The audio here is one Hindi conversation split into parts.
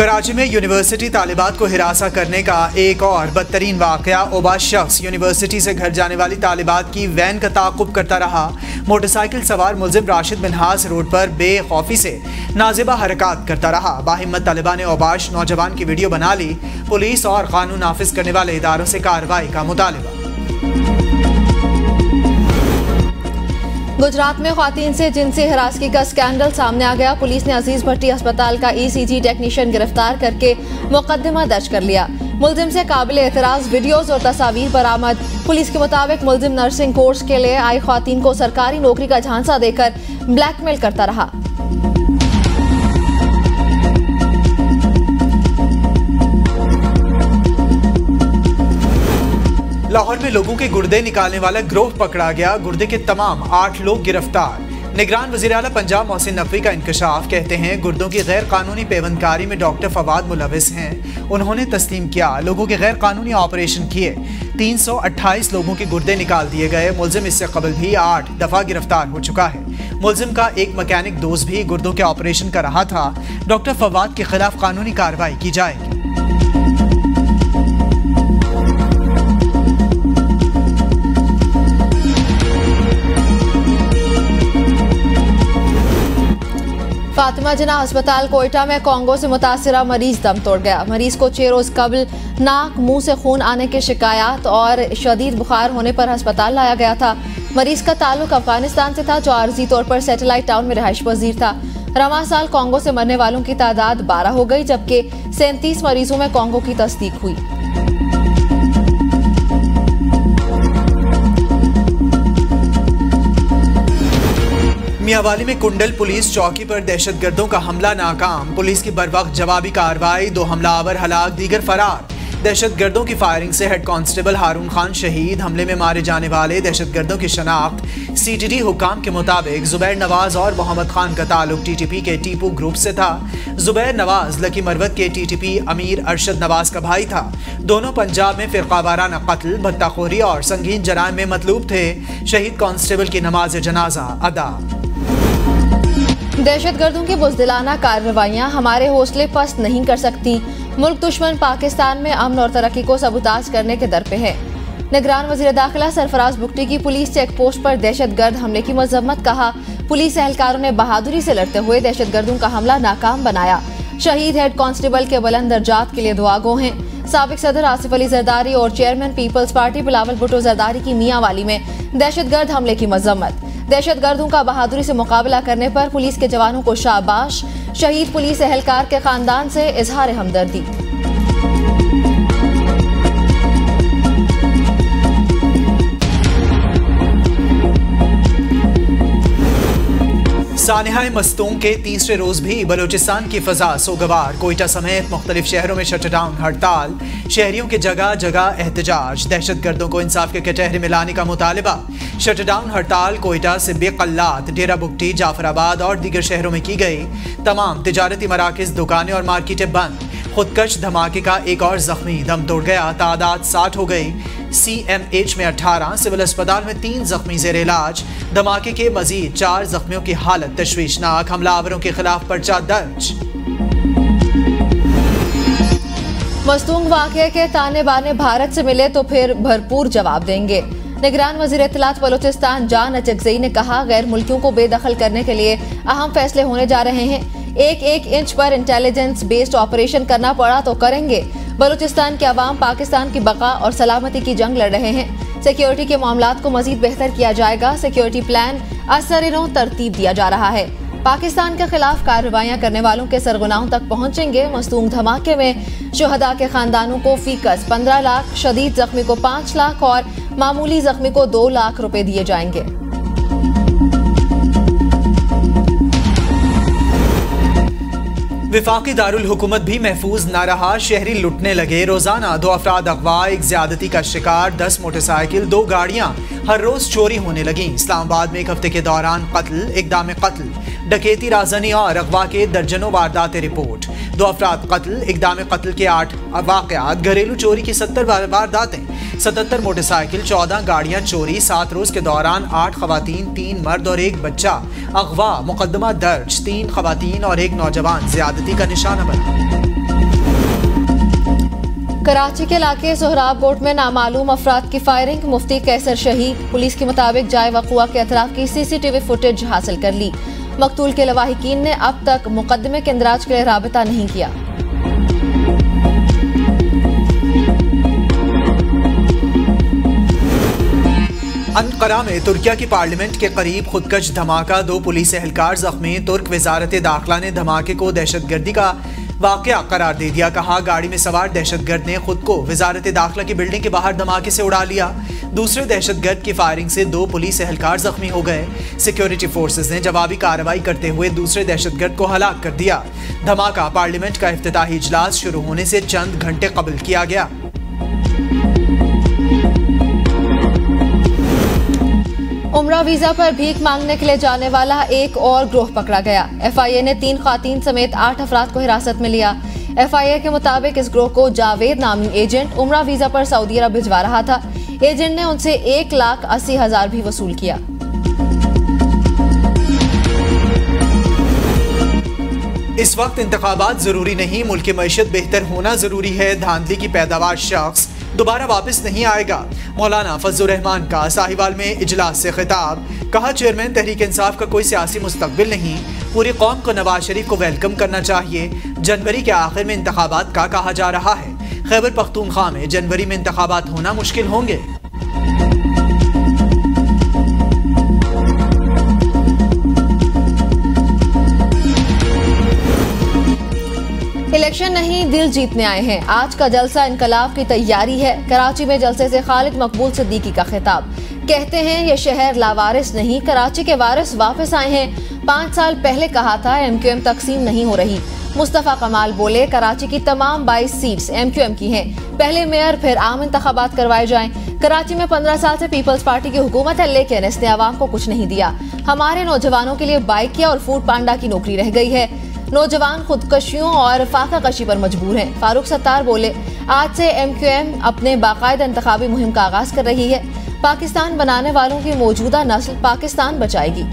कराची में यूनिवर्सिटी तालिबात को हिरासा करने का एक और बदतरीन वाकया। ओबाश शख्स यूनिवर्सिटी से घर जाने वाली तालिबात की वैन का ताक़ुब करता रहा। मोटरसाइकिल सवार मुल्जिम राशिद मिन्हास रोड पर बेखौफी से नाजिबा हरकत करता रहा। बाहिम्मत तालिबान ने ओबाश नौजवान की वीडियो बना ली। पुलिस और कानून नाफिज करने वाले इदारों से कार्रवाई का मुतालिबा। गुजरात में ख्वातीन से जिनसी हरासगी का स्कैंडल सामने आ गया। पुलिस ने अजीज भट्टी अस्पताल का ECG टेक्नीशियन गिरफ्तार करके मुकदमा दर्ज कर लिया। मुल्जिम से काबिल एतराज वीडियोज और तस्वीर बरामद। पुलिस के मुताबिक मुल्जिम नर्सिंग कोर्स के लिए आई ख्वातीन को सरकारी नौकरी का झांसा देकर ब्लैकमेल करता रहा। लाहौर में लोगों के गुर्दे निकालने वाला गिरोह पकड़ा गया। गुर्दे के तमाम 8 लोग गिरफ्तार। निगरान वज़ीर आला पंजाब मोहसिन नकवी का इंकशाफ। कहते हैं गुर्दों की गैर कानूनी पेवंदकारी में डॉक्टर फवाद मुलविस हैं। उन्होंने तस्लीम किया लोगों के गैर कानूनी ऑपरेशन किए। 328 लोगों के गुर्दे निकाल दिए गए। मुल्जिम इससे कबल भी 8 दफा गिरफ्तार हो चुका है। मुल्जिम का एक मैकेनिक दोस्त भी गुर्दों के ऑपरेशन कर रहा था। डॉक्टर फवाद के खिलाफ कानूनी कार्रवाई की जाएगी। फातिमा जिन्ना अस्पताल कोयटा में कोंगो से मुतासिरा मरीज दम तोड़ गया। मरीज को 6 रोज कबल नाक मुंह से खून आने की शिकायत और शदीद बुखार होने पर अस्पताल लाया गया था। मरीज का ताल्लुक अफगानिस्तान से था जो आर्जी तौर पर सैटेलाइट टाउन में रिहाइश पजीर था। रवां साल कोंगो से मरने वालों की तादाद 12 हो गई, जबकि 37 मरीजों में कोंगो की तस्दीक हुई। मियांवाली में कुंडल पुलिस चौकी पर दहशतगर्दों का हमला नाकाम। पुलिस की बरवक्त जवाबी कार्रवाई। 2 हमलावर हलाक, दीगर फरार। दहशतगर्दों की फायरिंग से हेड कांस्टेबल हारून खान शहीद। हमले में मारे जाने वाले दहशतगर्दों की शनाख्त CTD हुकाम के मुताबिक जुबैर नवाज और मोहम्मद खान का ताल्लुक TTP के टीपू ग्रुप से था। जुबैर नवाज लकी मरवत के TTP अमीर अरशद नवाज का भाई था। दोनों पंजाब में फिरकावाराना कत्ल, भत्ताखोरी और संगीन जराइम में मतलूब थे। शहीद कांस्टेबल की नमाज जनाजा अदा। दहशतगर्दों की बुज़दिलाना कार्रवाइयाँ हमारे हौसले पस्त नहीं कर सकती। मुल्क दुश्मन पाकिस्तान में अमन और तरक्की को सबूताज करने के दर पे है। निगरान वज़ीर दाखिला सरफराज बुगटी की पुलिस चेक पोस्ट पर दहशतगर्द हमले की मजम्मत। कहा पुलिस एहलकारों ने बहादुरी से लड़ते हुए दहशतगर्दों का हमला नाकाम बनाया। शहीद हेड कांस्टेबल के बुलंद दर्जात के लिए दुआगो हैं। साबिक सदर आसिफ अली जरदारी और chairman Peoples Party Bilawal Bhutto Zardari की मियांवाली में दहशतगर्द हमले की मजम्मत। दहशतगर्दों का बहादुरी से मुकाबला करने पर पुलिस के जवानों को शाबाश। शहीद पुलिस एहलकार के खानदान से इजहार हमदर्दी। सानिहाए मस्तूंग के तीसरे रोज भी बलोचिस्तान की फजा सोगवार। कोयटा समेत मुख्तलिफ शहरों में शटडाउन हड़ताल। शहरियों के जगह जगह एहतजाज। दहशतगर्दों को इंसाफ के कटहरे में लाने का मुतालिबा। शटडाउन हड़ताल कोयटा से बेकल्लात, डेरा बुगटी, जाफराबाद और दीगर शहरों में की गई। तमाम तिजारती मराकज, दुकानें और मार्केटें बंद। खुदकश धमाके का एक और जख्मी दम तोड़ गया। तादाद 60 हो गई। CMH में 18, सिविल अस्पताल में 3 जख्मी जेर इलाज। धमाके के मजीद 4 जख्मियों की हालत तशवीशनाक। हमलावरों के खिलाफ पर्चा दर्ज। मस्तूंग वाक़े के ताने बाने भारत से मिले तो फिर भरपूर जवाब देंगे। निगरान वज़ीर इत्तलात बलोचिस्तान जान अचकज़ई ने कहा गैर मुल्कियों को बेदखल करने के लिए अहम फैसले होने जा रहे हैं। एक इंच पर इंटेलिजेंस बेस्ड ऑपरेशन करना पड़ा तो करेंगे। बलूचिस्तान के अवाम पाकिस्तान की बका और सलामती की जंग लड़ रहे हैं। सिक्योरिटी के मामलात को मजीद बेहतर किया जाएगा। सिक्योरिटी प्लान असर तरतीब दिया जा रहा है। पाकिस्तान के खिलाफ कार्रवाइयाँ करने वालों के सरगुनाहों तक पहुँचेंगे। मस्तूंग धमाके में शुहदा के खानदानों को फीकस 15 लाख, शदीद जख्मी को 5 लाख और मामूली जख्मी को 2 लाख रुपए दिए जाएंगे। विफाकी दारुल हुकूमत भी महफूज न रहा। शहरी लुटने लगे। रोजाना 2 अफराद अगवा, एक ज्यादती का शिकार, 10 मोटरसाइकिल, 2 गाड़ियां हर रोज चोरी होने लगी। इस्लामाबाद में एक हफ्ते के दौरान कत्ल, इक़दाम कत्ल, डकैती, राजनी और अगवा के दर्जनों वारदातें रिपोर्ट। 2 अफराद कत्ल, इक़दाम कत्ल के 8 वाक़यात, घरेलू चोरी की 70 वारदातें, 77 मोटरसाइकिल, 14 गाड़ियां चोरी। 7 रोज के दौरान 8 खवातीन, 3 मर्द और 1 बच्चा अगवा। मुकदमा दर्ज। 3 खवातीन और 1 नौजवान ज्यादती का निशाना बना। कराची के इलाके सोहराब कोट में नामालूम अफराद की फायरिंग, मुफ्ती कैसर शहीद। पुलिस के मुताबिक जाए वक़ुआ के अतराफ की CCTV फुटेज हासिल कर ली। मकतूल के लवाहिकीन ने अब तक मुकदमे के इंदराज के लिए राबिता नहीं किया। अंकारा में तुर्किया की पार्लियामेंट के करीब खुदकश धमाका, 2 पुलिस एहलकार जख्मी। तुर्क वजारत दाखिला ने धमाके को दहशतगर्दी का वाकया करार दे दिया। कहा गाड़ी में सवार दहशतगर्द ने खुद को वजारत दाखिला की बिल्डिंग के बाहर धमाके से उड़ा लिया। दूसरे दहशतगर्द की फायरिंग से 2 पुलिस एहलकार जख्मी हो गए। सिक्योरिटी फोर्सेस ने जवाबी कार्रवाई करते हुए दूसरे दहशतगर्द को हलाक कर दिया। धमाका पार्लियामेंट का इफ्तिताही इजलास शुरू होने से चंद घंटे कबल किया गया। उम्रा वीजा पर भीख मांगने के लिए जाने वाला एक और ग्रोह पकड़ा गया। FIA ने 3 खातीन समेत 8 अफराद को हिरासत में लिया। FIA के मुताबिक इस ग्रोह को जावेद नामी एजेंट उम्रा वीजा पर सऊदी अरब भिजवा रहा था। एजेंट ने उनसे 1,80,000 भी वसूल किया। इस वक्त इंतखाबात जरूरी नहीं, मुल्क की मईशत बेहतर होना जरूरी है। धांधली की पैदावार शख्स दोबारा वापस नहीं आएगा। मौलाना फजलुर रहमान का साहिवाल में इजलास से खिताब। कहा चेयरमैन तहरीक इंसाफ का कोई सियासी मुस्तकबिल नहीं, पूरी कौम को नवाज शरीफ को वेलकम करना चाहिए। जनवरी के आखिर में इंतखाबात का कहा जा रहा है। खैबर पख्तूनख्वा में जनवरी में इंतखाबात होना मुश्किल होंगे। इलेक्शन नहीं, दिल जीतने आए हैं। आज का जलसा इनकलाब की तैयारी है। कराची में जलसे से खालिद मकबूल सिद्दीकी का खिताब। कहते हैं ये शहर लावारिस नहीं, कराची के वारिस वापस आए हैं। 5 साल पहले कहा था MQM तकसीम नहीं हो रही। मुस्तफा कमाल बोले कराची की तमाम 22 सीट्स MQM की हैं। पहले मेयर फिर आम इंतखाबात करवाए जाएं। कराची में 15 साल से पीपल्स पार्टी की हुकूमत है, लेकिन इसने आवाम को कुछ नहीं दिया। हमारे नौजवानों के लिए बाइकिया और फूड पांडा की नौकरी रह गई है। नौजवान खुदकशियों और फाका कशी पर मजबूर हैं। फारूक सत्तार बोले आज से MQM अपने बाकायदा इंतखाबी मुहिम का आगाज कर रही है। पाकिस्तान बनाने वालों की मौजूदा नस्ल पाकिस्तान बचाएगी।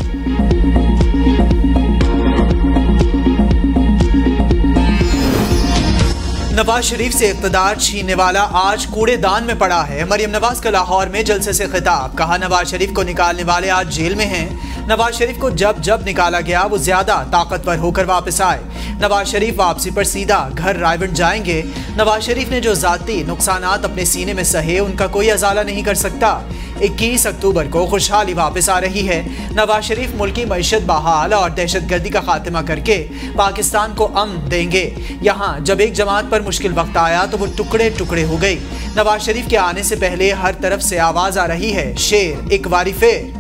नवाज शरीफ से इक़्तिदार छीनने वाला आज कूड़ेदान में पड़ा है। मरियम नवाज का लाहौर में जलसे से खिताब। कहा नवाज शरीफ को निकालने वाले आज जेल में हैं। नवाज शरीफ को जब जब निकाला गया वो ज्यादा ताकतवर होकर वापस आए। नवाज शरीफ वापसी पर सीधा घर रायवंड जाएंगे। नवाज शरीफ ने जो जाती नुकसानात अपने सीने में सहे उनका कोई अजाला नहीं कर सकता। 21 अक्टूबर को खुशहाली वापस आ रही है। नवाज शरीफ मुल्की मईशत बहाल और दहशतगर्दी का खात्मा करके पाकिस्तान को अमन देंगे। यहाँ जब एक जमात पर मुश्किल वक्त आया तो वो टुकड़े टुकड़े हो गई। नवाज शरीफ के आने से पहले हर तरफ से आवाज आ रही है शेर एक बारी फिर।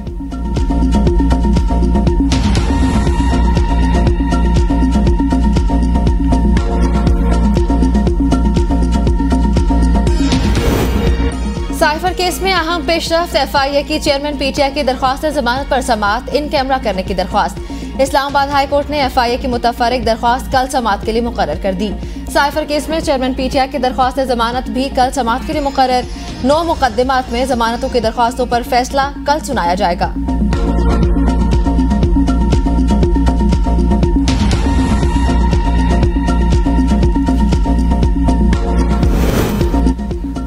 साइफर केस में अहम पेशरफ्त FIA की चेयरमैन PTI की दरख्वास्त जमानत पर समाअत इन कैमरा करने की दरख्वास्त। इस्लामाबाद हाई कोर्ट ने FIA की मुतफर्रिक दरख्वास्त कल समाअत के लिए मुकर्रर कर दी। साइफर केस में चेयरमैन PTI की दरख्वास्त जमानत भी कल समाअत के लिए मुकर्रर। 9 मुकदमात में जमानतों की दरख्वास्तों पर फैसला कल सुनाया जाएगा।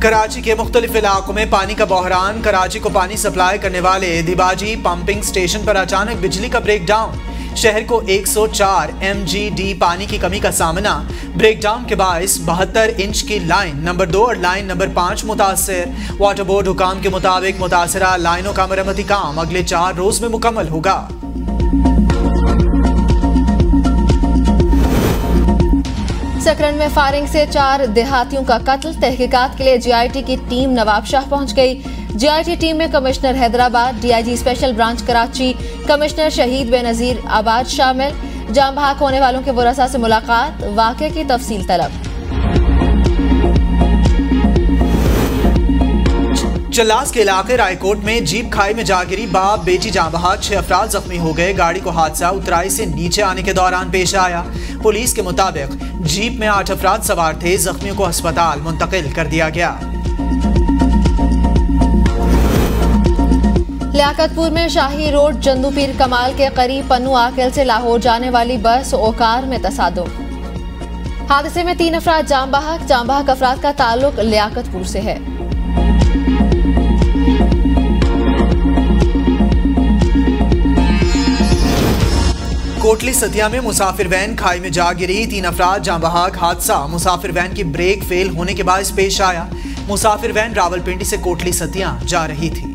कराची के मुख्तलिफ इलाकों में पानी का बहरान। कराची को पानी सप्लाई करने वाले दिबाजी पंपिंग स्टेशन पर अचानक बिजली का ब्रेकडाउन। शहर को 104 MGD पानी की कमी का सामना। ब्रेकडाउन के बायस 72 इंच की लाइन नंबर 2 और लाइन नंबर 5 मुतासर। वाटर बोर्ड हुकाम के मुताबिक मुतासरा लाइनों का मरम्मती काम अगले 4 रोज में मुकम्मल होगा। सकरन में फायरिंग से 4 देहातियों का कत्ल। तहकीकात के लिए GIT की टीम नवाबशाह पहुंच गई। GIT टीम में commissioner Hyderabad, DIG special branch Karachi, commissioner शहीद बेनजीर आबाद शामिल। जाम बहक होने वालों के वरसा से मुलाकात, वाक़े की तफसील तलब। चल्लास के इलाके रायकोट में जीप खाई में जा गिरी। बाप बेटी जाम बहक, 6 अफराद जख्मी हो गए। गाड़ी को हादसा उतराई से नीचे आने के दौरान पेश आया। पुलिस के मुताबिक जीप में 8 अफराद सवार थे। जख्मियों को अस्पताल मुंतकिल कर दिया गया। लियाकतपुर में शाही रोड जंदू पीर कमाल के करीब पन्नू आकिल से लाहौर जाने वाली बस ओकार में तसादुम। हादसे में 3 अफराद जाम बहक अफराद का ताल्लुक लियाकतपुर से है। कोटली सतिया में मुसाफिर वैन खाई में जा गिरी, 3 अफराद जाम बहक। हादसा मुसाफिर वैन की ब्रेक फेल होने के बाद पेश आया। मुसाफिर वैन रावलपिंडी से कोटली सतिया जा रही थी।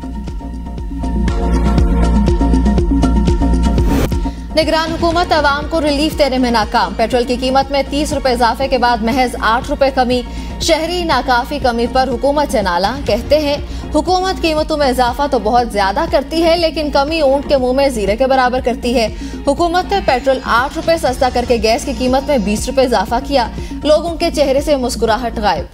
निगरान हुकूमत अवाम को रिलीफ देने में नाकाम। पेट्रोल की कीमत में 30 रुपए इजाफे के बाद महज 8 रुपए कमी। शहरी नाकाफी कमी पर हुकूमत से नाला। कहते हैं हुकूमत कीमतों में इजाफा तो बहुत ज्यादा करती है, लेकिन कमी ऊंट के मुंह में जीरे के बराबर करती है। हुकूमत ने पेट्रोल 8 रुपए सस्ता करके गैस की कीमत में 20 रुपए इजाफा किया। लोगों के चेहरे से मुस्कुराहट गायब।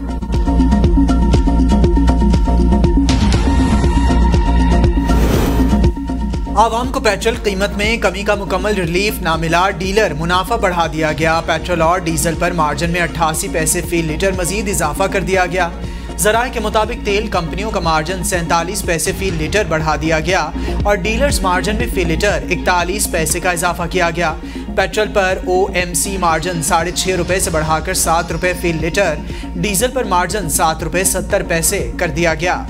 आवाम को पेट्रोल कीमत में कमी का मुकम्मल रिलीफ ना मिला। डीलर मुनाफा बढ़ा दिया गया। पेट्रोल और डीजल पर मार्जिन में 88 पैसे फी लीटर मजीद इजाफा कर दिया गया। जराए के मुताबिक तेल कंपनियों का मार्जिन 47 पैसे फी लीटर बढ़ा दिया गया और डीलर्स मार्जिन में फी लीटर 41 पैसे का इजाफा किया गया। पेट्रोल पर OMC मार्जिन 6.5 रुपए से बढ़ाकर 7 रुपए फी लीटर, डीजल पर मार्जिन 7 रुपए 70 पैसे कर दिया गया।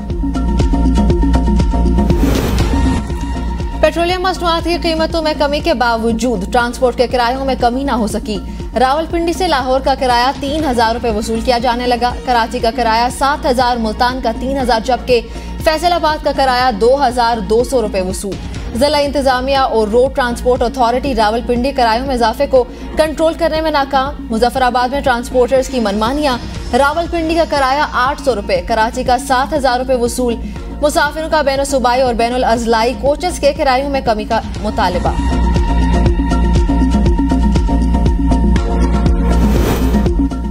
पेट्रोलियम मसनूआत की कीमतों में कमी के बावजूद ट्रांसपोर्ट के किरायों में कमी न हो सकी। रावलपिंडी से लाहौर का किराया 3000 रुपए वसूल किया जाने लगा। कराची का किराया 7000, मुल्तान का 3000, जबकि फैसलाबाद का किराया 2200 रुपए वसूल। जिला इंतजामिया और रोड ट्रांसपोर्ट अथॉरिटी रावलपिंडी किरायों में इजाफे को कंट्रोल करने में नाकाम। मुजफ्फराबाद में ट्रांसपोर्टर्स की मनमानियां। रावलपिंडी का किराया 800 रुपए, कराची का 7000 रुपए वसूल। मुसाफिरों का बैनुल सूबाई और बैनुल अजलाई कोचेस के किरायों में कमी का मुतालबा।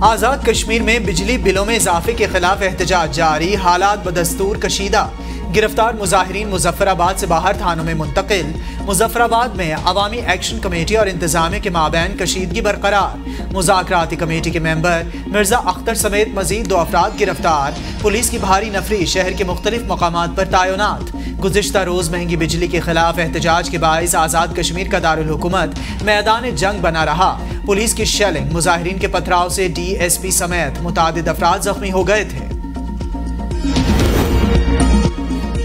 आजाद कश्मीर में बिजली बिलों में इजाफे के खिलाफ एहतजाज जारी। हालात बदस्तूर कशीदा। गिरफ्तार मुजाहिरीन मुजफ्फराबाद से बाहर थानों में मुंतकिल। मुजफ्फराबाद में अवामी एक्शन कमेटी और इंतजामिया के माबैन कशीदगी बरकरार। मुज़ाकराती कमेटी के मेंबर मिर्जा अख्तर समेत मजीद 2 अफराद गिरफ्तार। पुलिस की भारी नफरी शहर के मुख्तलिफ मकामात पर तैनात। गुज़िश्ता रोज महंगी बिजली के खिलाफ एहतजाज के बाइस आज़ाद कश्मीर का दारुल हुकूमत मैदान जंग बना रहा। पुलिस की शेलिंग, मुजाहिरीन के पथराव से DSP समेत मुतादिद अफराद जख्मी हो गए थे।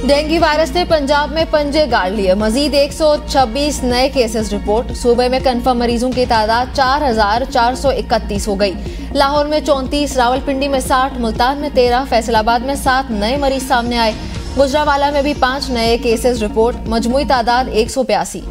डेंगू वायरस ने पंजाब में पंजे गाड़ लिए। मजीद 126 नए केसेस रिपोर्ट। सूबे में कन्फर्म मरीजों की तादाद 4431 हो गई। लाहौर में 34, रावलपिंडी में 60, मुल्तान में 13, फैसलाबाद में 7 नए मरीज सामने आए। गुजरावाला में भी 5 नए केसेस रिपोर्ट। मजमूई तादाद 182।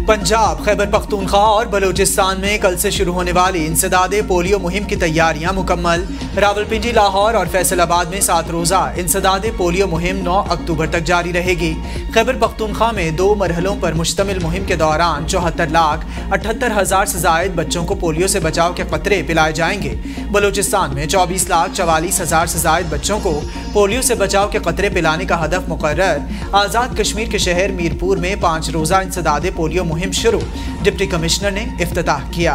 पंजाब, खैबर पख्तूनख्वा और बलूचिस्तान में कल से शुरू होने वाली इंसदादे पोलियो मुहिम की तैयारियां मुकम्मल। रावलपिंडी, लाहौर और फैसलाबाद में 7 रोज़ा इंसदादे पोलियो मुहिम 9 अक्टूबर तक जारी रहेगी। खैबर पख्तूनख्वा में 2 मरहलों पर मुश्तमिल मुहिम के दौरान 74,78,000 से जायद बच्चों को पोलियो से बचाव के कतरे पिलाए जाएंगे। बलूचिस्तान में 24,44,000 से जायद बच्चों को पोलियो से बचाव के कतरे पिलाने का हदफ मुकर्रर। आज़ाद कश्मीर के शहर मीरपुर में 5 रोज़ा इंसदादे पोलियो मुहिम शुरू। डिप्टी कमिश्नर ने इफ्तिताह किया।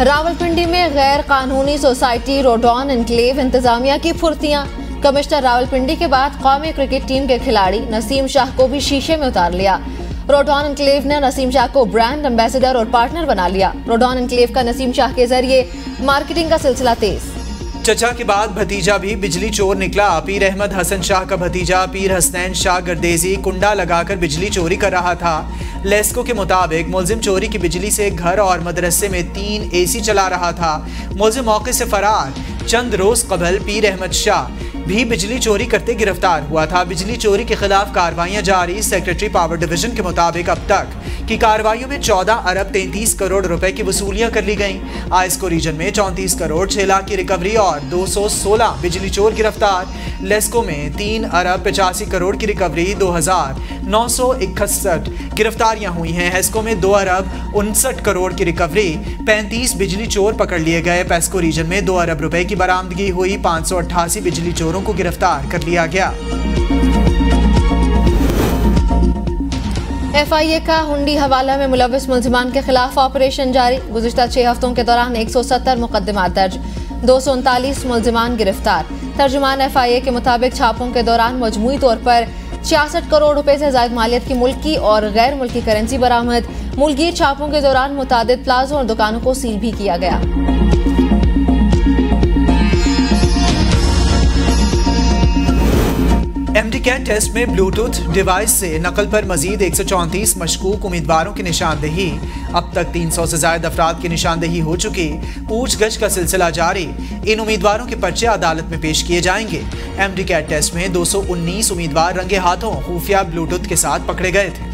रावलपिंडी में गैर कानूनी सोसाइटी रोडॉन एनक्लेव इंतजामिया की फुर्तियां। कमिश्नर रावलपिंडी के बाद कौमी क्रिकेट टीम के खिलाड़ी नसीम शाह को भी शीशे में उतार लिया। रोडॉन एनक्लेव ने नसीम शाह को ब्रांड एम्बेसडर और पार्टनर बना लिया। रोडॉन एनक्लेव का नसीम शाह के जरिए मार्केटिंग का सिलसिला तेज। चचा के बाद भतीजा भी बिजली चोर निकला। पीर अहमद हसन शाह का भतीजा पीर हसनैन शाह गर्देजी कुंडा लगाकर बिजली चोरी कर रहा था। लेस्को के मुताबिक मुलजिम चोरी की बिजली से घर और मदरसे में 3 AC चला रहा था। मुलजिम मौके से फरार। चंद रोज कबल पीर अहमद शाह भी बिजली चोरी करते गिरफ्तार हुआ था। बिजली चोरी के खिलाफ कार्रवाइयां जारी। सेक्रेटरी पावर डिवीजन के मुताबिक अब तक की कार्रवाइयों में 14 अरब 33 करोड़ रुपए की वसूलियां कर ली गईं। आइस्को रीजन में 34 करोड़ 6 लाख की रिकवरी और 216 बिजली चोर गिरफ्तार। लेस्को में 3 अरब 85 करोड़ की रिकवरी, 2,961 गिरफ्तारियां हुई हैं। हेस्को में 2 अरब 59 करोड़ की रिकवरी, 35 बिजली चोर पकड़ लिए गए। पेस्को रीजन में 2 अरब रुपए की बरामदगी हुई। 588 बिजली चोरों को गिरफ्तार कर लिया गया। FIA का हुंडी हवाला में मुलविस मुलजिमान के खिलाफ ऑपरेशन जारी। गुज़िश्ता 6 हफ्तों के दौरान 170 मुकदमात दर्ज, 239 मुलजिमान गिरफ्तार। तर्जुमान FIA के मुताबिक छापों के दौरान मजमूई तौर पर 66 करोड़ रुपए से ज्यादा मालियत की मुल्की और गैर मुल्की करेंसी बरामद। मुल्की छापों के दौरान मुतादिद प्लाजों और दुकानों को सील भी किया गया। MD-CAT टेस्ट में ब्लूटूथ डिवाइस से नकल पर मजीद 134 मशकूक उम्मीदवारों की निशानदेही। अब तक 300 से ज्यादा अफराद की निशानदेही हो चुकी। पूछगछ का सिलसिला जारी। इन उम्मीदवारों के पर्चे अदालत में पेश किए जाएंगे। MD-CAT टेस्ट में 219 उम्मीदवार रंगे हाथों खुफिया ब्लूटूथ के साथ पकड़े गए थे।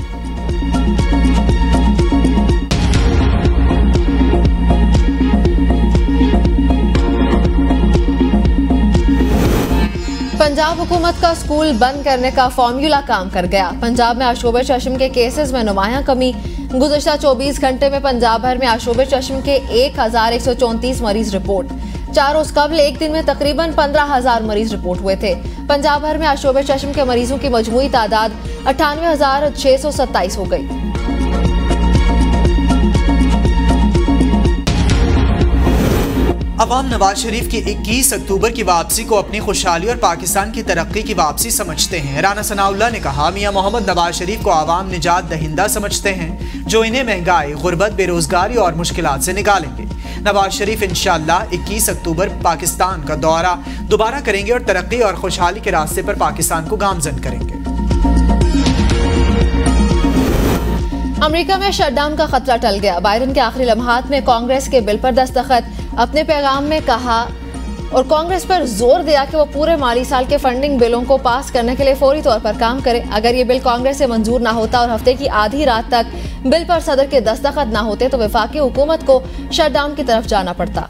पंजाब हुकूमत का स्कूल बंद करने का फॉर्मूला काम कर गया। पंजाब में आशोब चश्म के केसेस में नुमायां कमी। गुज़श्ता 24 घंटे में पंजाब भर में आशोब चश्म के 1134 मरीज रिपोर्ट। 4 रोज कबल एक दिन में तकरीबन 15,000 मरीज रिपोर्ट हुए थे। पंजाब भर में आशोब चश्म के मरीजों की मजमूई तादाद 98,627 हो गई। अवाम नवाज शरीफ की 21 अक्टूबर की वापसी को अपनी खुशहाली और पाकिस्तान की तरक्की की वापसी समझते हैं। राना सनाउल्लाह ने कहा, मियां मोहम्मद नवाज शरीफ को अवाम निजात दहिंदा समझते हैं, जो इन्हें महंगाई, गुर्बत, बेरोजगारी और मुश्किलात से निकालेंगे। नवाज शरीफ इंशाअल्लाह 21 अक्टूबर पाकिस्तान का दौरा दोबारा करेंगे और तरक्की और खुशहाली के रास्ते पर पाकिस्तान को गामजन करेंगे। अमेरिका में शटडाउन का खतरा टल गया। बाइडेन के आखिरी लम्हात में कांग्रेस के बिल पर दस्तखत। अपने पैगाम में कहा और कांग्रेस पर जोर दिया कि वो पूरे माली साल के फंडिंग बिलों को पास करने के लिए फौरी तौर पर काम करे। अगर ये बिल कांग्रेस से मंजूर ना होता और हफ्ते की आधी रात तक बिल पर सदर के दस्तखत ना होते तो वफाकी हुकूमत को शटडाउन की तरफ जाना पड़ता।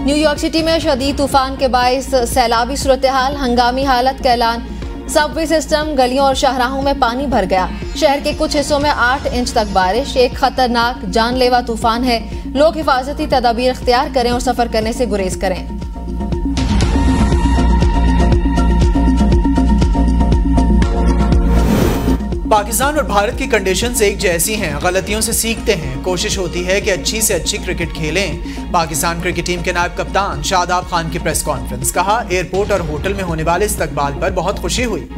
न्यूयॉर्क सिटी में शदीद तूफान के बाइस सैलाबी सूरत हाल, हंगामी हालत का ऐलान। सबवे सिस्टम, गलियों और शाहराहों में पानी भर गया। शहर के कुछ हिस्सों में 8 इंच तक बारिश। एक खतरनाक जानलेवा तूफान है। लोग हिफाजती तदाबीर इख्तियार करें और सफर करने से गुरेज करें। पाकिस्तान और भारत की कंडीशंस एक जैसी हैं, गलतियों से सीखते हैं। कोशिश होती है कि अच्छी से अच्छी क्रिकेट खेलें। पाकिस्तान क्रिकेट टीम के नायब कप्तान शादाब खान की प्रेस कॉन्फ्रेंस। कहा, एयरपोर्ट और होटल में होने वाले इस्तकबाल पर बहुत खुशी हुई।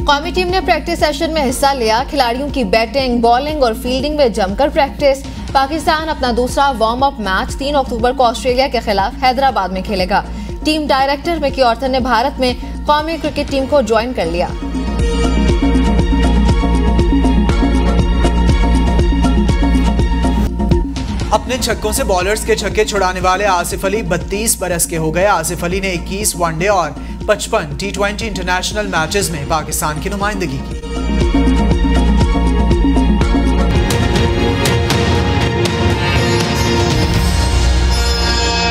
कौमी टीम ने प्रैक्टिस सेशन में हिस्सा लिया। खिलाड़ियों की बैटिंग, बॉलिंग और फील्डिंग में जमकर प्रैक्टिस। पाकिस्तान अपना दूसरा वार्म अप मैच 3 अक्टूबर को ऑस्ट्रेलिया के खिलाफ हैदराबाद में खेलेगा। टीम डायरेक्टर मिकी ऑर्थन ने भारत में कौमी क्रिकेट टीम को ज्वाइन कर लिया। अपने छक्कों से बॉलर्स के छक्के छुड़ाने वाले आसिफ अली 32 बरस के हो गए। आसिफ अली ने 21 वनडे और 55 T20 इंटरनेशनल मैचेस में पाकिस्तान की नुमाइंदगी की।